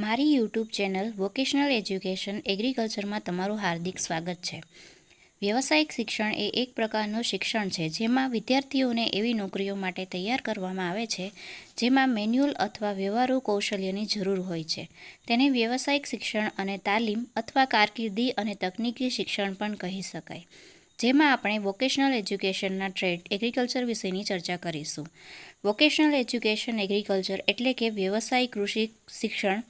મારી YouTube channel vocational education એગ્રીકલ્ચરમાં તમારું હાર્દિક સ્વાગત છે. વ્યવસાયિક શિક્ષણ એ એક પ્રકારનું શિક્ષણ છે જેમાં વિદ્યાર્થીઓને એવી નોકરીઓ માટે તૈયાર કરવામાં આવે છે જેમાં મેન્યુઅલ અથવા વ્યવહારુ કૌશલ્યની જરૂર હોય છે. તેને વ્યવસાયિક શિક્ષણ અને તાલીમ અથવા કારકિર્દી અને તકનીકી શિક્ષણ પણ કહી શકાય. જેમાં આપણે વોકેશનલ એજ્યુકેશનના ટ્રેડ એગ્રીકલ્ચર વિશેની ચર્ચા કરીશું. વોકેશનલ એજ્યુકેશન એગ્રીકલ્ચર એટલે કે વ્યવસાયિક કૃષિ શિક્ષણ.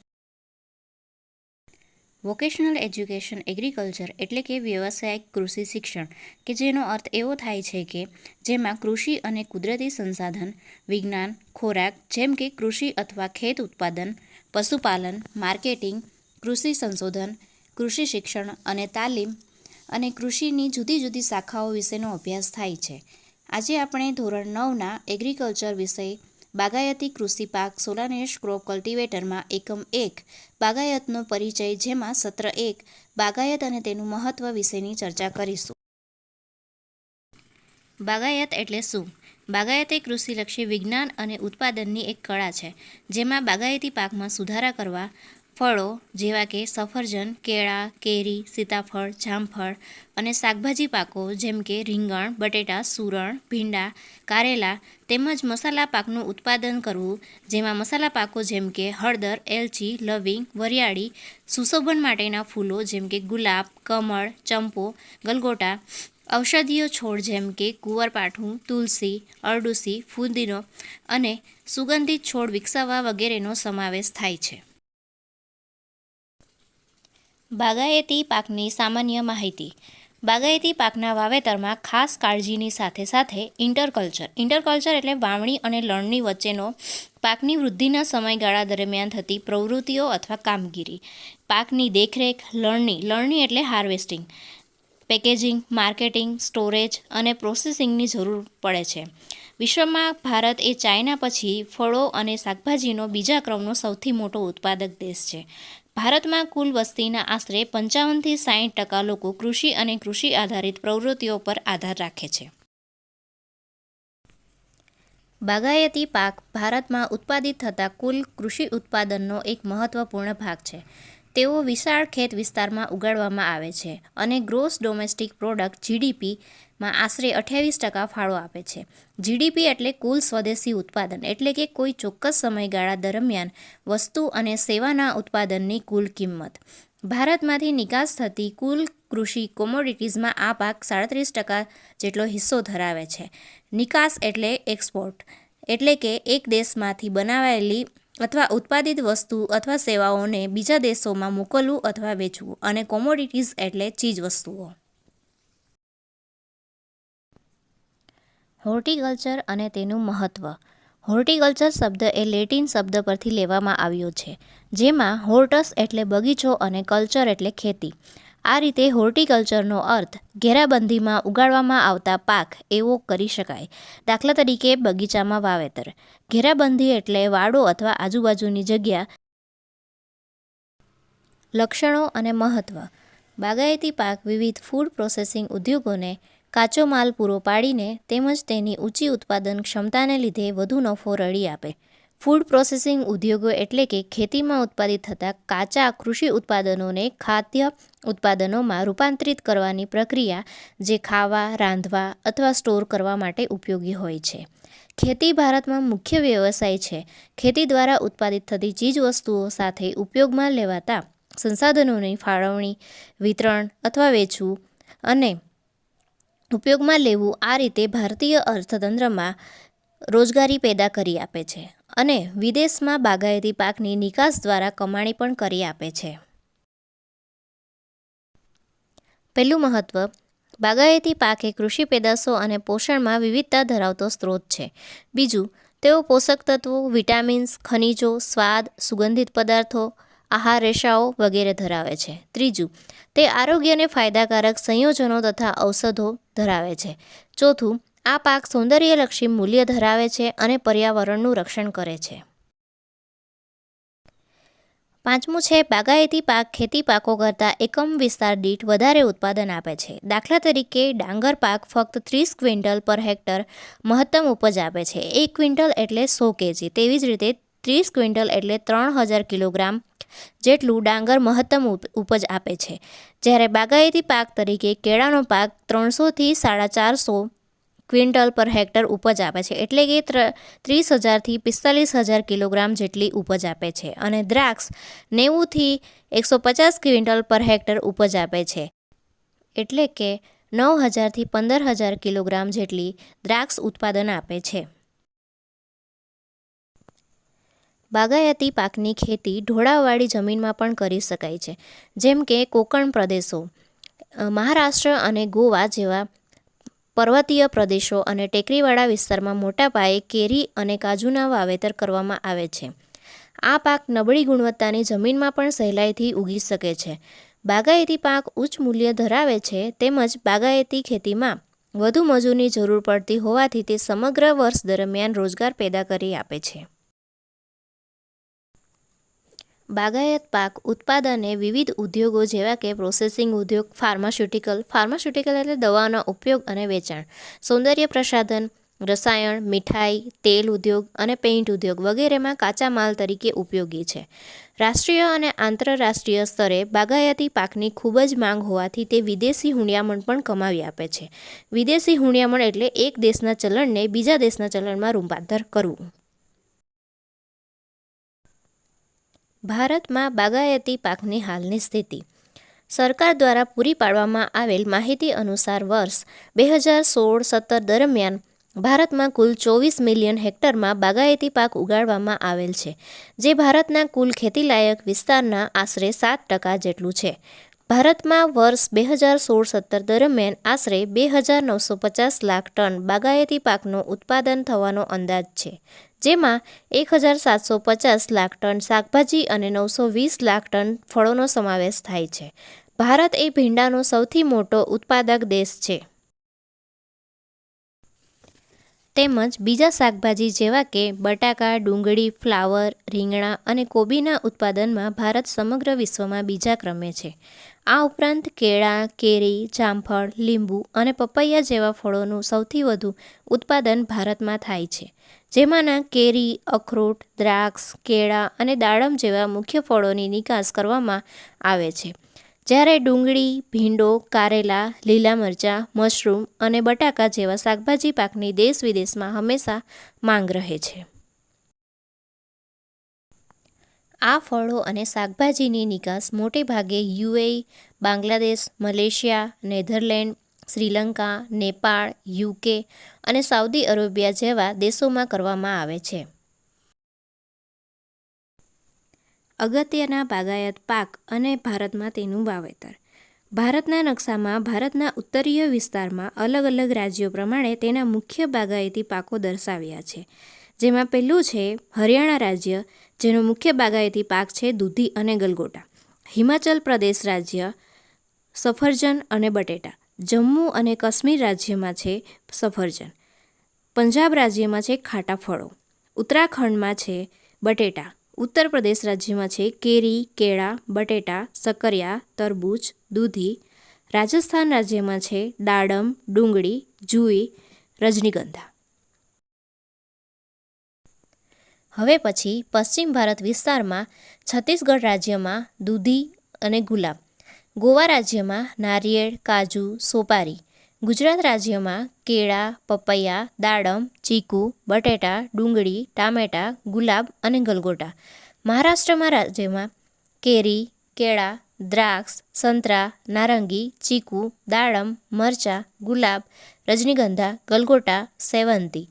વોકેશનલ એજ્યુકેશન એગ્રીકલ્ચર એટલે કે વ્યવસાયિક કૃષિ શિક્ષણ કે જેનો અર્થ એવો થાય છે કે જેમાં કૃષિ અને કુદરતી સંસાધન, વિજ્ઞાન, ખોરાક જેમ કે કૃષિ અથવા ખેત ઉત્પાદન, પશુપાલન, માર્કેટિંગ, કૃષિ સંશોધન, કૃષિ શિક્ષણ અને તાલીમ અને કૃષિની જુદી જુદી શાખાઓ વિશેનો અભ્યાસ થાય છે. આજે આપણે ધોરણ 9ના એગ્રીકલ્ચર વિષય બાગાયતી કૃષિ પાક સોલાનેસ ક્રોપ કલ્ટિવેટરમાં એકમ 1 બાગાયતનો પરિચય જેમાં સત્ર 1 બાગાયત અને તેનું મહત્વ વિશેની ચર્ચા કરીશું. બાગાયત એટલે શું? બાગાયત એ કૃષિલક્ષી વિજ્ઞાન અને ઉત્પાદનની એક કળા છે જેમાં બાગાયતી પાકમાં સુધારા કરવા, ફળો જેવા કે સફરજન, કેળા, કેરી, સીતાફળ, જામફળ અને શાકભાજી પાકો જેમ કે રીંગણ, બટેટા, સૂરણ, ભીંડા, કારેલા તેમજ મસાલા પાકનું ઉત્પાદન કરવું જેમાં મસાલા પાકો જેમ કે હળદર, એલચી, લવિંગ, વરિયાળી, સુશોભન માટેના ફૂલો જેમ કે ગુલાબ, કમળ, ચંપો, ગલગોટા, ઔષધીય છોડ જેમ કે કુંવરપાઠું, તુલસી, અરડુસી, ફુદીનો અને સુગંધિત છોડ વિકસાવવા વગેરેનો સમાવેશ થાય છે. બાગાયતી પાકની સામાન્ય માહિતી. બાગાયતી પાકના વાવેતરમાં ખાસ કાળજીની સાથે સાથે ઇન્ટરકલ્ચર એટલે વાવણી અને લણણી વચ્ચેનો પાકની વૃદ્ધિના સમયગાળા દરમિયાન થતી પ્રવૃત્તિઓ અથવા કામગીરી, પાકની દેખરેખ, લણણી એટલે હાર્વેસ્ટિંગ, પેકેજિંગ, માર્કેટિંગ, સ્ટોરેજ અને પ્રોસેસિંગની જરૂર પડે છે. વિશ્વમાં ભારત એ ચાઇના પછી ફળો અને શાકભાજીનો બીજા ક્રમનો સૌથી મોટો ઉત્પાદક દેશ છે. ભારતમાં કુલ વસ્તીના આશરે 55થી 60% લોકો કૃષિ અને કૃષિ આધારિત પ્રવૃત્તિઓ પર આધાર રાખે છે. બાગાયતી પાક ભારતમાં ઉત્પાદિત થતા કુલ કૃષિ ઉત્પાદનનો એક મહત્વપૂર્ણ ભાગ છે. તેઓ વિશાળ ખેત વિસ્તારમાં ઉગાડવામાં આવે છે અને ગ્રોસ ડોમેસ્ટિક પ્રોડક્ટ GDPમાં આશરે 28% ફાળો આપે છે. GDP એટલે કુલ સ્વદેશી ઉત્પાદન એટલે કે કોઈ ચોક્કસ સમયગાળા દરમિયાન વસ્તુ અને સેવાના ઉત્પાદનની કુલ કિંમત. ભારતમાંથી નિકાસ થતી કુલ કૃષિ કોમોડિટીઝમાં આ પાક 37% જેટલો હિસ્સો ધરાવે છે. નિકાસ એટલે એક્સપોર્ટ એટલે કે એક દેશમાંથી બનાવાયેલી અથવા ઉત્પાદિત વસ્તુ અથવા સેવાઓને બીજા દેશોમાં મોકલવું અથવા વેચવું અને કોમોડિટીઝ એટલે ચીજ વસ્તુઓ. હોર્ટિકલ્ચર અને તેનું મહત્વ. હોર્ટિકલ્ચર શબ્દ એ લેટિન શબ્દ પરથી લેવામાં આવ્યો છે જેમાં હોર્ટસ એટલે બગીચો અને કલ્ચર એટલે ખેતી. આ રીતે હોર્ટિકલ્ચરનો અર્થ ઘેરાબંધીમાં ઉગાડવામાં આવતા પાક એવો કરી શકાય. દાખલા તરીકે બગીચામાં વાવેતર. ઘેરાબંધી એટલે વાડો અથવા આજુબાજુની જગ્યા. લક્ષણો અને મહત્વ. બાગાયતી પાક વિવિધ ફૂડ પ્રોસેસિંગ ઉદ્યોગોને કાચો માલ પૂરો પાડીને તેમજ તેની ઊંચી ઉત્પાદન ક્ષમતાને લીધે વધુ નફો રળી આપે. ફૂડ પ્રોસેસિંગ ઉદ્યોગો એટલે કે ખેતીમાં ઉત્પાદિત થતા કાચા કૃષિ ઉત્પાદનોને ખાદ્ય ઉત્પાદનોમાં રૂપાંતરિત કરવાની પ્રક્રિયા જે ખાવા, રાંધવા અથવા સ્ટોર કરવા માટે ઉપયોગી હોય છે. ખેતી ભારતમાં મુખ્ય વ્યવસાય છે. ખેતી દ્વારા ઉત્પાદિત થતી ચીજ વસ્તુઓ સાથે ઉપયોગમાં લેવાતા સંસાધનોની ફાળવણી, વિતરણ અથવા વેચવું અને ઉપયોગમાં લેવું આ રીતે ભારતીય અર્થતંત્રમાં રોજગારી પેદા કરી આપે છે અને વિદેશમાં બાગાયતી પાકની નિકાસ દ્વારા કમાણી પણ કરી આપે છે. પહેલું મહત્વ. બાગાયતી પાક એ કૃષિ પેદાશો અને પોષણમાં વિવિધતા ધરાવતો સ્ત્રોત છે. બીજું, તેઓ પોષક તત્વો, વિટામિન્સ, ખનિજો, સ્વાદ, સુગંધિત પદાર્થો, આહાર રેશાઓ વગેરે ધરાવે છે. ત્રીજું, તે આરોગ્યને ફાયદાકારક સંયોજનો તથા ઔષધો ધરાવે છે. ચોથું, આ પાક સૌંદર્યલક્ષી મૂલ્ય ધરાવે છે અને પર્યાવરણનું રક્ષણ કરે છે. પાંચમું છે બાગાયતી પાક ખેતી પાકો કરતાં એકમ વિસ્તાર દીઠ વધારે ઉત્પાદન આપે છે. દાખલા તરીકે ડાંગર પાક ફક્ત 30 ક્વિન્ટલ પર હેક્ટર મહત્તમ ઉપજ આપે છે. 1 ક્વિન્ટલ એટલે 100 kg. તેવી જ રીતે 30 ક્વિન્ટલ એટલે 3000 કિલોગ્રામ જેટલું ડાંગર મહત્તમ ઉપજ આપે છે, જ્યારે બાગાયતી પાક તરીકે કેળાનો પાક 300થી 450 ક્વિન્ટલ પર હેક્ટર ઉપજ આપે છે, એટલે કે 30,000થી 45,000 કિલોગ્રામ જેટલી ઉપજ આપે છે, અને દ્રાક્ષ 90થી 150 ક્વિન્ટલ પર હેક્ટર ઉપજ આપે છે, એટલે કે 9,000થી 15,000 કિલોગ્રામ જેટલી દ્રાક્ષ ઉત્પાદન આપે છે. બાગાયતી પાકની ખેતી ઢોળાવવાળી જમીનમાં પણ કરી શકાય છે, જેમ કે કોકણ પ્રદેશો, મહારાષ્ટ્ર અને ગોવા જેવા પર્વતીય પ્રદેશો અને ટેકરીવાળા વિસ્તારમાં મોટા પાયે કેરી અને કાજુના વાવેતર કરવામાં આવે છે. આ પાક નબળી ગુણવત્તાની જમીનમાં પણ સહેલાઈથી ઉગી શકે છે. બાગાયતી પાક ઉચ્ચ મૂલ્ય ધરાવે છે, તેમજ બાગાયતી ખેતીમાં વધુ મજૂરની જરૂર પડતી હોવાથી તે સમગ્ર વર્ષ દરમિયાન રોજગાર પેદા કરી આપે છે. બાગાયત પાક ઉત્પાદને વિવિધ ઉદ્યોગો જેવા કે પ્રોસેસિંગ ઉદ્યોગ, ફાર્માસ્યુટિકલ એટલે દવાઓનો ઉપયોગ અને વેચાણ, સૌંદર્ય પ્રસાધન, રસાયણ, મીઠાઈ, તેલ ઉદ્યોગ અને પેઇન્ટ ઉદ્યોગ વગેરેમાં કાચા માલ તરીકે ઉપયોગી છે. રાષ્ટ્રીય અને આંતરરાષ્ટ્રીય સ્તરે બાગાયતી પાકની ખૂબ જ માંગ હોવાથી તે વિદેશી હુંડિયામણ પણ કમાવી આપે છે. વિદેશી હુંડિયામણ એટલે એક દેશના ચલણને બીજા દેશના ચલણમાં રૂપાંતર કરવું. ભારતમાં બાગાયતી પાકની હાલની સ્થિતિ. સરકાર દ્વારા પૂરી પાડવામાં આવેલ માહિતી અનુસાર વર્ષ 2016-17 દરમિયાન ભારતમાં કુલ 24 મિલિયન હેક્ટરમાં બાગાયતી પાક ઉગાડવામાં આવેલ છે, જે ભારતના કુલ ખેતીલાયક વિસ્તારના આશરે 7% જેટલું છે. ભારતમાં વર્ષ 2016-17 દરમિયાન આશરે 2,950 લાખ ટન બાગાયતી પાકનું ઉત્પાદન થવાનો અંદાજ છે, જેમાં 1,750 લાખ ટન શાકભાજી અને 920 લાખ ટન ફળોનો સમાવેશ થાય છે. ભારત એ ભીંડાનો સૌથી મોટો ઉત્પાદક દેશ છે. તેમજ બીજા શાકભાજી જેવા કે બટાકા, ડુંગળી, ફ્લાવર, રીંગણા અને કોબીના ઉત્પાદનમાં ભારત સમગ્ર વિશ્વમાં બીજા ક્રમે છે. આ ઉપરાંત કેળા, કેરી, જામફળ, લીંબુ અને પપૈયા જેવા ફળોનું સૌથી વધુ ઉત્પાદન ભારતમાં થાય છે, જેમાંના કેરી, અખરોટ, દ્રાક્ષ, કેળા અને દાડમ જેવા મુખ્ય ફળોની નિકાસ કરવામાં આવે છે, જ્યારે ડુંગળી, ભીંડો, કારેલા, લીલા મરચાં, મશરૂમ અને બટાકા જેવા શાકભાજી પાકની દેશ-વિદેશમાં હંમેશા માંગ રહે છે. આ ફળો અને શાકભાજીની નિકાસ મોટે ભાગે UAE, Bangladesh, Malaysia, Netherland, Sri Lanka, Nepal, UK અને સાઉદી અરેબિયા જેવા દેશોમાં કરવામાં આવે છે. અગત્યના બાગાયત પાક અને ભારતમાં તેનું વાવેતર. ભારતના નકશામાં ભારતના ઉત્તરીય વિસ્તારમાં અલગ અલગ રાજ્યો પ્રમાણે તેના મુખ્ય બાગાયતી પાકો દર્શાવ્યા છે, જેમાં પહેલું છે હરિયાણા રાજ્ય, જેનો મુખ્ય બાગાયતી પાક છે દૂધી અને ગલગોટા. હિમાચલ પ્રદેશ રાજ્ય સફરજન અને બટેટા. જમ્મુ અને કાશ્મીર રાજ્યમાં છે સફરજન. પંજાબ રાજ્યમાં છે ખાટા ફળો. ઉત્તરાખંડમાં છે બટેટા. ઉત્તર પ્રદેશ રાજ્યમાં છે કેરી, કેળા, બટેટા, સક્કરિયા, તરબૂચ, દૂધી. રાજસ્થાન રાજ્યમાં છે દાડમ, ડુંગળી, જુઈ, રજનીગંધા. હવે પછી પશ્ચિમ ભારત વિસ્તારમાં છત્તીસગઢ રાજ્યમાં દૂધી અને ગુલાબ. ગોવા રાજ્યમાં નારિયેળ, કાજુ, સોપારી. ગુજરાત રાજ્યમાં કેળા, પપૈયા, દાડમ, ચીકુ, બટેટા, ડુંગળી, ટામેટા, ગુલાબ અને ગલગોટા. મહારાષ્ટ્રમાં રાજ્યમાં કેરી, કેળા, દ્રાક્ષ, સંતરા, નારંગી, ચીકુ, દાડમ, મરચાં, ગુલાબ, રજનીગંધા, ગલગોટા, સેવંતી.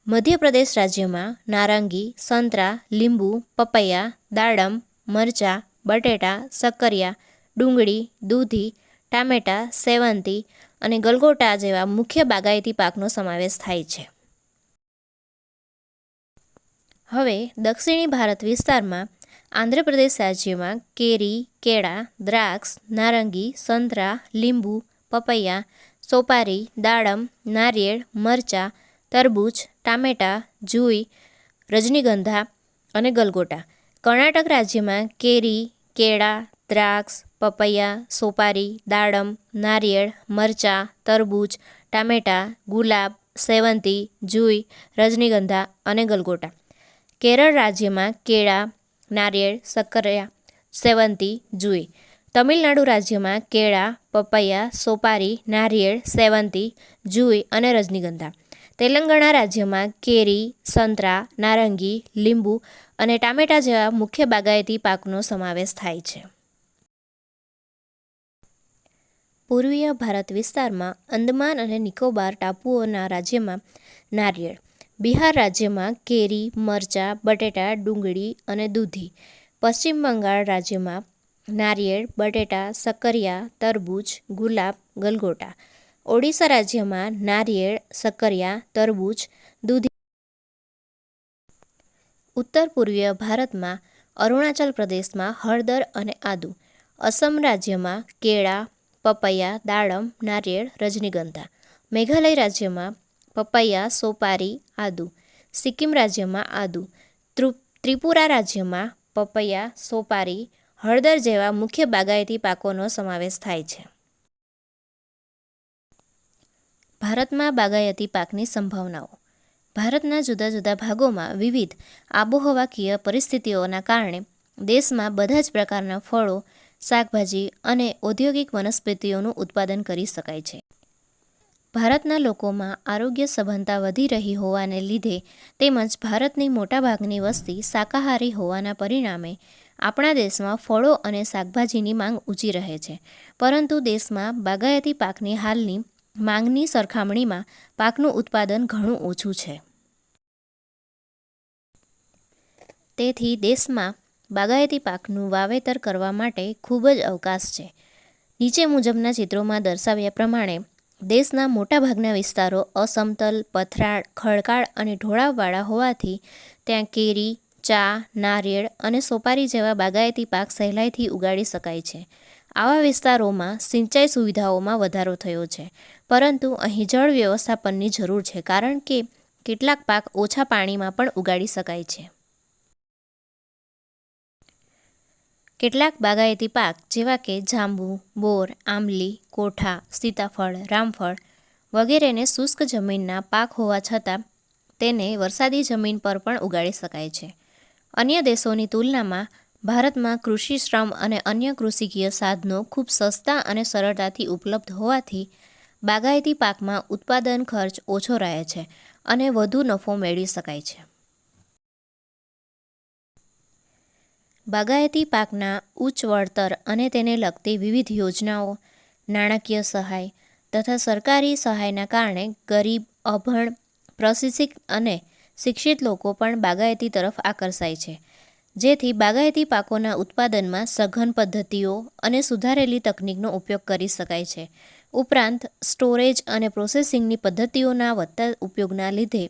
મધ્યપ્રદેશ રાજ્યમાં નારંગી, સંતરા, લીંબુ, પપૈયા, દાડમ, મરચાં, બટેટા, સક્કરિયા, ડુંગળી, દૂધી, ટામેટા, સેવંતી અને ગલગોટા જેવા મુખ્ય બાગાયતી પાકનો સમાવેશ થાય છે. હવે દક્ષિણી ભારત વિસ્તારમાં આંધ્રપ્રદેશ રાજ્યમાં કેરી, કેળા, દ્રાક્ષ, નારંગી, સંતરા, લીંબુ, પપૈયા, સોપારી, દાડમ, નારિયેળ, મરચાં, તરબૂચ, ટામેટા, જુઈ, રજનીગંધા અને ગલગોટા. કર્ણાટક રાજ્યમાં કેરી, કેળા, દ્રાક્ષ, પપૈયા, સોપારી, દાડમ, નારિયેળ, મરચાં, તરબૂચ, ટામેટા, ગુલાબ, સેવંતી, જુઈ, રજનીગંધા અને ગલગોટા. કેરળ રાજ્યમાં કેળા, નારિયેળ, સક્કરિયા, સેવંતી, જુઈ. તમિલનાડુ રાજ્યમાં કેળા, પપૈયા, સોપારી, નારિયેળ, સેવંતી, જુઈ અને રજનીગંધા. તેલંગાણા રાજ્યમાં કેરી, સંતરા, નારંગી, લીંબુ અને ટામેટા જેવા મુખ્ય બાગાયતી પાકનો સમાવેશ થાય છે. પૂર્વીય ભારત વિસ્તારમાં અંદમાન અને નિકોબાર ટાપુઓના રાજ્યમાં નારિયેળ. બિહાર રાજ્યમાં કેરી, મરચાં, બટેટા, ડુંગળી અને દૂધી. પશ્ચિમ બંગાળ રાજ્યમાં નારિયેળ, બટેટા, સક્કરિયા, તરબૂચ, ગુલાબ, ગલગોટા. ઓડિશા રાજ્યમાં નારિયેળ, સક્કરિયા, તરબૂચ, દૂધી. ઉત્તર પૂર્વીય ભારતમાં અરુણાચલ પ્રદેશમાં હળદર અને આદુ. અસમ રાજ્યમાં કેળા, પપૈયા, દાડમ, નારિયેળ, રજનીગંધા. મેઘાલય રાજ્યમાં પપૈયા, સોપારી, આદુ. સિક્કિમ રાજ્યમાં આદુ. ત્રિપુરા રાજ્યમાં પપૈયા, સોપારી, હળદર જેવા મુખ્ય બાગાયતી પાકોનો સમાવેશ થાય છે. ભારતમાં બાગાયતી પાકની સંભાવનાઓ. ભારતના જુદા જુદા ભાગોમાં વિવિધ આબોહવાકીય પરિસ્થિતિઓના કારણે દેશમાં બધા જ પ્રકારના ફળો, શાકભાજી અને ઔદ્યોગિક વનસ્પતિઓનું ઉત્પાદન કરી શકાય છે. ભારતના લોકોમાં આરોગ્ય સભાનતા વધી રહી હોવાને લીધે તેમજ ભારતની મોટાભાગની વસ્તી શાકાહારી હોવાના પરિણામે આપણા દેશમાં ફળો અને શાકભાજીની માંગ ઊંચી રહે છે. પરંતુ દેશમાં બાગાયતી પાકની હાલની માંગની સરખામણીમાં પાકનું ઉત્પાદન ઘણું ઓછું છે. તેથી દેશમાં બાગાયતી પાકનું વાવેતર કરવા માટે ખૂબ જ અવકાશ છે. નીચે મુજબના ચિત્રોમાં દર્શાવ્યા પ્રમાણે દેશના મોટાભાગના વિસ્તારો અસમતલ, પથરાળ, ખડકાળ અને ઢોળાવવાળા હોવાથી ત્યાં કેરી, ચા, નારિયેળ અને સોપારી જેવા બાગાયતી પાક સહેલાઈથી ઉગાડી શકાય છે. આવા વિસ્તારોમાં સિંચાઈ સુવિધાઓમાં વધારો થયો છે, પરંતુ અહીં જળ વ્યવસ્થાપનની જરૂર છે, કારણ કે કેટલાક પાક ઓછા પાણીમાં પણ ઉગાડી શકાય છે. કેટલાક બાગાયતી પાક જેવા કે જાંબુ, બોર, આંબલી, કોઠા, સીતાફળ, રામફળ વગેરેને શુષ્ક જમીનના પાક હોવા છતાં તેને વરસાદી જમીન પર પણ ઉગાડી શકાય છે. અન્ય દેશોની તુલનામાં ભારતમાં કૃષિ શ્રમ અને અન્ય કૃષિકીય સાધનો ખૂબ સસ્તા અને સરળતાથી ઉપલબ્ધ હોવાથી બાગાયતી પાકમાં ઉત્પાદન ખર્ચ ઓછો રહે છે અને વધુ નફો મેળવી શકાય છે. બાગાયતી પાકના ઉચ્ચ વળતર અને તેને લગતી વિવિધ યોજનાઓ, નાણાકીય સહાય તથા સરકારી સહાયના કારણે ગરીબ, અભણ, પ્રશિક્ષિત અને શિક્ષિત લોકો પણ બાગાયતી તરફ આકર્ષાય છે, જેથી બાગાયતી પાકોના ઉત્પાદનમાં સઘન પદ્ધતિઓ અને સુધારેલી તકનીકનો ઉપયોગ કરી શકાય છે. ઉપરાંત સ્ટોરેજ અને પ્રોસેસિંગની પદ્ધતિઓના વધતા ઉપયોગના લીધે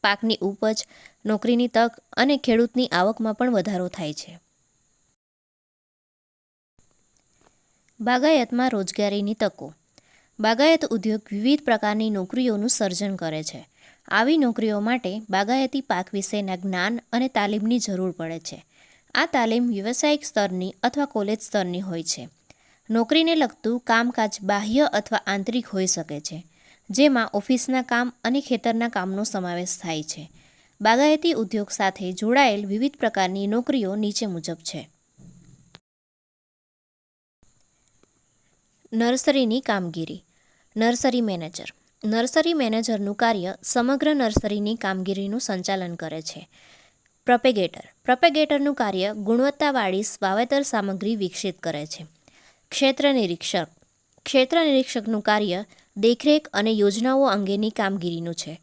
પાકની ઉપજ, નોકરીની તક અને ખેડૂતની આવકમાં પણ વધારો થાય છે. બાગાયતમાં રોજગારીની તકો. બાગાયત ઉદ્યોગ વિવિધ પ્રકારની નોકરીઓનું સર્જન કરે છે. આવી નોકરીઓ માટે બાગાયતી પાક વિશેના જ્ઞાન અને તાલીમની જરૂર પડે છે. આ તાલીમ વ્યવસાયિક સ્તરની અથવા કોલેજ સ્તરની હોય છે. નોકરીને લગતું કામકાજ બાહ્ય અથવા આંતરિક હોઈ શકે છે, જેમાં ઓફિસના કામ અને ખેતરના કામનો સમાવેશ થાય છે. બાગાયતી ઉદ્યોગ સાથે જોડાયેલ વિવિધ પ્રકારની નોકરીઓ નીચે મુજબ છે. નર્સરીની કામગીરી. Nursery manager. નર્સરી મેનેજરનું કાર્ય સમગ્ર નર્સરીની કામગીરીનું સંચાલન કરે છે. પ્રોપેગેટર. પ્રોપેગેટરનું કાર્ય ગુણવત્તાવાળી વાવેતર સામગ્રી વિકસિત કરે છે. ક્ષેત્ર નિરીક્ષક. ક્ષેત્ર નિરીક્ષકનું કાર્ય દેખરેખ અને યોજનાઓ અંગેની કામગીરીનું છે.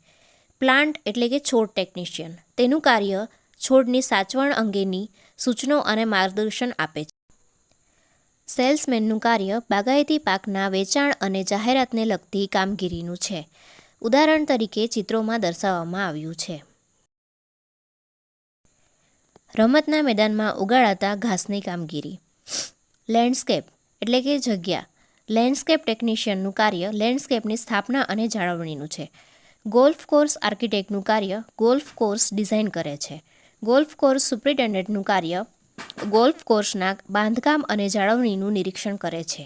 પ્લાન્ટ એટલે કે છોડ ટેકનિશિયન. તેનું કાર્ય છોડની સાચવણ અંગેની સૂચનો અને માર્ગદર્શન આપે છે. સેલ્સમેનનું કાર્ય બાગાયતી પાકના વેચાણ અને જાહેરાતને લગતી કામગીરીનું છે. ઉદાહરણ તરીકે ચિત્રોમાં દર્શાવવામાં આવ્યું છે. રમતના મેદાનમાં ઉગાડાતા ઘાસની કામગીરી. લેન્ડસ્કેપ એટલે કે જગ્યા. લેન્ડસ્કેપ ટેકનિશિયનનું કાર્ય લેન્ડસ્કેપની સ્થાપના અને જાળવણીનું છે. ગોલ્ફ કોર્સ આર્કિટેક્ટનું કાર્ય ગોલ્ફ કોર્સ ડિઝાઇન કરે છે. ગોલ્ફ કોર્સ સુપ્રિન્ટેન્ડન્ટનું કાર્ય ગોલ્ફ કોર્સના બાંધકામ અને જાળવણીનું નિરીક્ષણ કરે છે.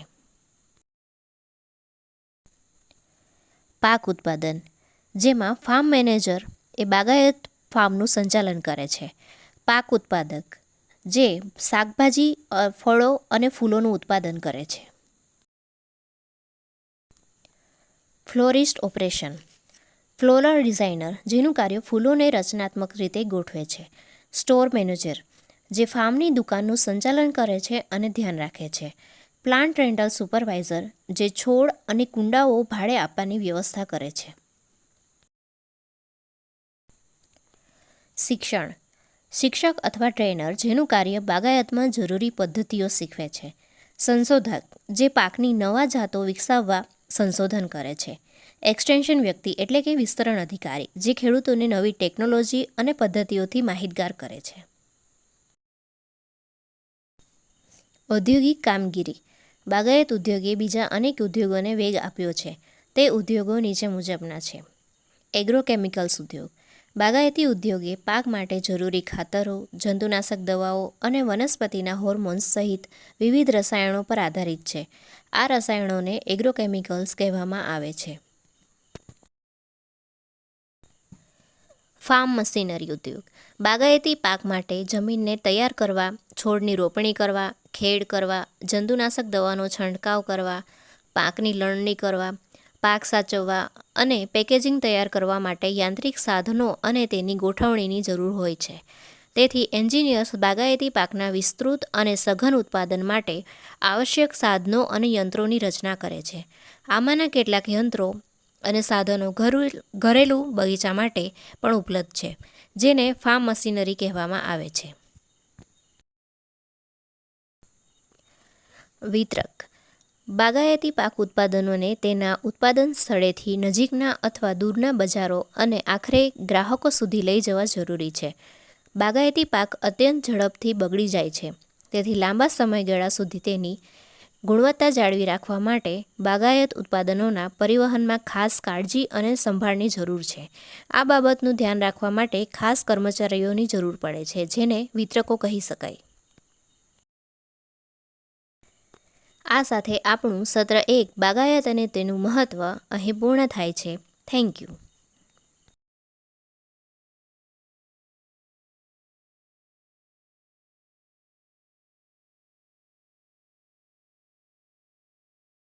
પાક ઉત્પાદન, જેમાં ફાર્મ મેનેજર એ બાગાયત ફાર્મનું સંચાલન કરે છે. પાક ઉત્પાદક. જે શાકભાજી, ફળો અને ફૂલોનું ઉત્પાદન કરે છે. ફ્લોરિસ્ટ ઓપરેશન. ફ્લોરલ ડિઝાઇનર, જેનું કાર્ય ફૂલોને રચનાત્મક રીતે ગોઠવે છે. સ્ટોર મેનેજર, જે ફાર્મની દુકાનનું સંચાલન કરે છે અને ધ્યાન રાખે છે. પ્લાન્ટ રેન્ટલ સુપરવાઇઝર, જે છોડ અને કુંડાઓ ભાડે આપવાની વ્યવસ્થા કરે છે. શિક્ષણ. શિક્ષક અથવા ટ્રેનર, જેનું કાર્ય બાગાયતમાં જરૂરી પદ્ધતિઓ શીખવે છે. સંશોધક, જે પાકની નવા જાતો વિકસાવવા સંશોધન કરે છે. એક્સટેન્શન વ્યક્તિ એટલે કે વિસ્તરણ અધિકારી, જે ખેડૂતોને નવી ટેકનોલોજી અને પદ્ધતિઓથી માહિતગાર કરે છે. ઔદ્યોગિક કામગીરી. બાગાયત ઉદ્યોગે બીજા અનેક ઉદ્યોગોને વેગ આપ્યો છે. તે ઉદ્યોગો નીચે મુજબના છે. એગ્રોકેમિકલ્સ ઉદ્યોગ. બાગાયતી ઉદ્યોગે પાક માટે જરૂરી ખાતરો, જંતુનાશક દવાઓ અને વનસ્પતિના હોર્મોન્સ સહિત વિવિધ રસાયણો પર આધારિત છે. આ રસાયણોને એગ્રોકેમિકલ્સ કહેવામાં આવે છે. ફાર્મ મશીનરી ઉદ્યોગ. બાગાયતી પાક માટે જમીનને તૈયાર કરવા, છોડની રોપણી કરવા, ખેડ કરવા, જંતુનાશક દવાનો છંટકાવ કરવા, પાકની લણણી કરવા, પાક સાચવવા અને પેકેજિંગ તૈયાર કરવા માટે યાંત્રિક સાધનો અને તેની ગોઠવણીની જરૂર હોય છે. તેથી એન્જિનિયર્સ બાગાયતી પાકના વિસ્તૃત અને સઘન ઉત્પાદન માટે આવશ્યક સાધનો અને યંત્રોની રચના કરે છે. આમાંના કેટલાક યંત્રો અને સાધનો ઘરેલું બગીચા માટે પણ ઉપલબ્ધ છે, જેને ફાર્મ મશીનરી કહેવામાં આવે છે. વિતરક. બાગાયતી પાક ઉત્પાદનોને તેના ઉત્પાદન સ્થળેથી નજીકના અથવા દૂરના બજારો અને આખરે ગ્રાહકો સુધી લઈ જવા જરૂરી છે. બાગાયતી પાક અત્યંત ઝડપથી બગડી જાય છે, તેથી લાંબા સમયગાળા સુધી તેની ગુણવત્તા જાળવી રાખવા માટે બાગાયત ઉત્પાદનોના પરિવહનમાં ખાસ કાળજી અને સંભાળની જરૂર છે. આ બાબતનું ધ્યાન રાખવા માટે ખાસ કર્મચારીઓની જરૂર પડે છે, જેને વિતરકો કહી શકાય. આ સાથે આપણું સત્ર 1 બાગાયત અને તેનું મહત્ત્વ અહીં પૂર્ણ થાય છે. Thank you.